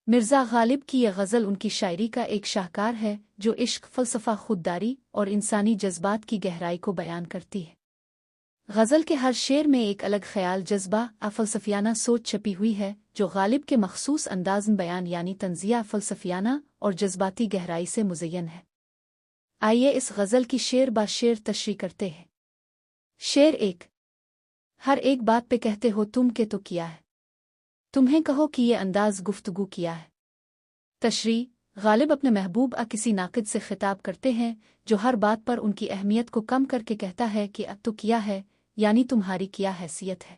مرزا غالب کی یہ غزل ان کی شاعری کا ایک شاہکار ہے جو عشق، فلسفہ، خودداری اور انسانی جذبات کی گہرائی کو بیان کرتی ہے۔ غزل کے ہر شعر میں ایک الگ خیال، جذبہ، فلسفیانہ سوچ چھپی ہوئی ہے جو غالب کے مخصوص انداز بیان یعنی طنزیہ، فلسفیانہ اور جذباتی گہرائی سے مزین ہے۔ آئیے اس غزل کی شعر با شعر تشریح کرتے ہیں۔ شعر 1۔ ہر ایک بات پہ کہتے ہو تم کہ تو کیا ہے، تمہیں کہو کہ یہ انداز گفتگو کیا ہے۔ تشریح: غالب اپنے محبوب کسی ناقد سے خطاب کرتے ہیں جو ہر بات پر ان کی اہمیت کو کم کر کے کہتا ہے کہ اب تو کیا ہے، یعنی تمہاری کیا حیثیت ہے۔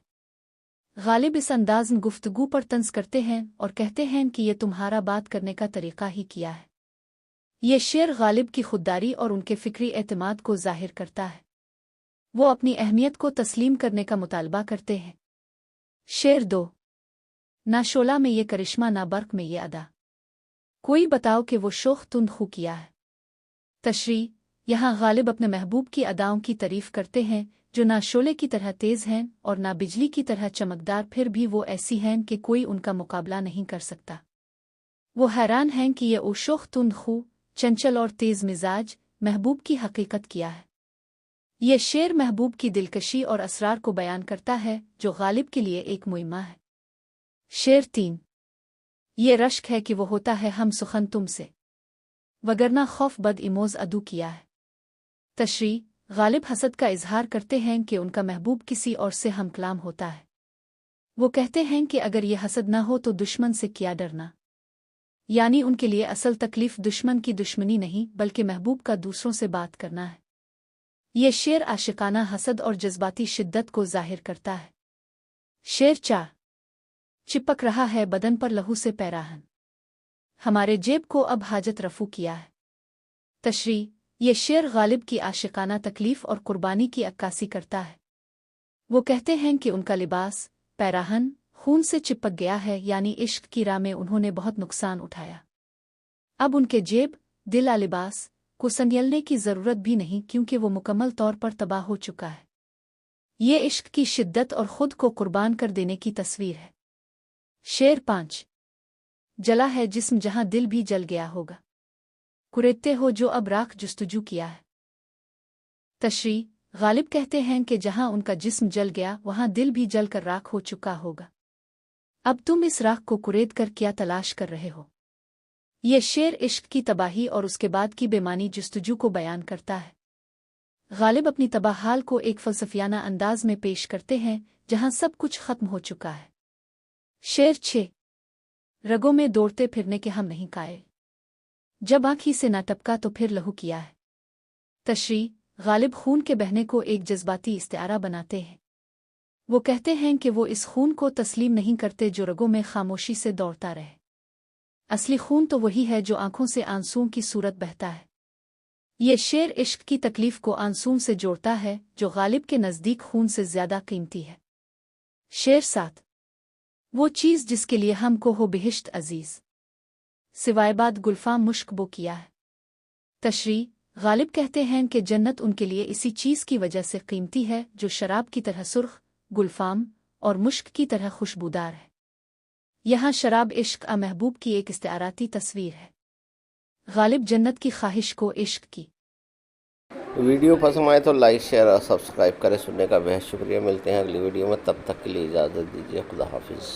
غالب اس انداز گفتگو پر طنز کرتے ہیں اور کہتے ہیں کہ یہ تمہارا بات کرنے کا طریقہ ہی کیا ہے۔ یہ شعر غالب کی خودداری اور ان کے فکری اعتماد کو ظاہر کرتا ہے۔ وہ اپنی اہمیت کو تسلیم کرنے کا مطالبہ کرتے ہیں۔ شعر 2۔ نہ شعلہ میں یہ کرشمہ، نہ برق میں یہ ادا، کوئی بتاؤ کہ وہ شوخ تند خو کیا ہے۔ تشریح: یہاں غالب اپنے محبوب کی اداؤں کی تعریف کرتے ہیں جو نہ شعلے کی طرح تیز ہیں اور نہ بجلی کی طرح چمکدار، پھر بھی وہ ایسی ہیں کہ کوئی ان کا مقابلہ نہیں کر سکتا۔ وہ حیران ہیں کہ یہ شوخ تند خو، چنچل اور تیز مزاج محبوب کی حقیقت کیا ہے۔ یہ شعر محبوب کی دلکشی اور اسرار کو بیان کرتا ہے جو غالب کے لیے ایک معمہ ہے۔ شعر 3۔ یہ رشک ہے کہ وہ ہوتا ہے ہم سخن تم سے، وگرنہ خوف بد ایموز ادو کیا ہے۔ تشریح: غالب حسد کا اظہار کرتے ہیں کہ ان کا محبوب کسی اور سے ہم کلام ہوتا ہے۔ وہ کہتے ہیں کہ اگر یہ حسد نہ ہو تو دشمن سے کیا ڈرنا، یعنی ان کے لیے اصل تکلیف دشمن کی دشمنی نہیں بلکہ محبوب کا دوسروں سے بات کرنا ہے۔ یہ شعر عاشقانہ حسد اور جذباتی شدت کو ظاہر کرتا ہے۔ شعر 4۔ چپک رہا ہے بدن پر لہو سے پیراہن، ہمارے جیب کو اب حاجت رفو کیا ہے۔ تشریح: یہ شعر غالب کی عاشقانہ تکلیف اور قربانی کی عکاسی کرتا ہے۔ وہ کہتے ہیں کہ ان کا لباس، پیراہن، خون سے چپک گیا ہے، یعنی عشق کی راہ میں انہوں نے بہت نقصان اٹھایا۔ اب ان کے جیب، دل لباس کو سنبھالنے کی ضرورت بھی نہیں کیونکہ وہ مکمل طور پر تباہ ہو چکا ہے۔ یہ عشق کی شدت اور خود کو قربان کر دینے کی تصویر ہے۔ شعر 5۔ جلا ہے جسم جہاں دل بھی جل گیا ہوگا، کریدتے ہو جو اب راکھ جستجو کیا ہے۔ تشریح: غالب کہتے ہیں کہ جہاں ان کا جسم جل گیا وہاں دل بھی جل کر راکھ ہو چکا ہوگا، اب تم اس راکھ کو کرید کر کیا تلاش کر رہے ہو۔ یہ شعر عشق کی تباہی اور اس کے بعد کی بے معنی جستجو کو بیان کرتا ہے۔ غالب اپنی تباہ حال کو ایک فلسفیانہ انداز میں پیش کرتے ہیں جہاں سب کچھ ختم ہو چکا ہے۔ شعر 6۔ رگوں میں دوڑتے پھرنے کے ہم نہیں قائل، جب آنکھ ہی سے نہ ٹپکا تو پھر لہو کیا ہے۔ تشریح: غالب خون کے بہنے کو ایک جذباتی استعارہ بناتے ہیں۔ وہ کہتے ہیں کہ وہ اس خون کو تسلیم نہیں کرتے جو رگوں میں خاموشی سے دوڑتا رہے۔ اصلی خون تو وہی ہے جو آنکھوں سے آنسوؤں کی صورت بہتا ہے۔ یہ شعر عشق کی تکلیف کو آنسوؤں سے جوڑتا ہے جو غالب کے نزدیک خون سے زیادہ قیمتی ہے۔ شعر 7۔ وہ چیز جس کے لیے ہم کو ہو بہشت عزیز، سوائے بعد گلفام مشک بو کیا ہے۔ تشریح: غالب کہتے ہیں کہ جنت ان کے لیے اسی چیز کی وجہ سے قیمتی ہے جو شراب کی طرح سرخ، گلفام اور مشک کی طرح خوشبودار ہے۔ یہاں شراب عشق محبوب کی ایک استعاراتی تصویر ہے۔ غالب جنت کی خواہش کو عشق کی۔ ویڈیو پسند آئے تو لائک، شیئر اور سبسکرائب کریں۔ سننے کا بہت شکریہ۔ ملتے ہیں اگلی ویڈیو میں، تب تک کے لیے اجازت دیجیے۔ خدا حافظ۔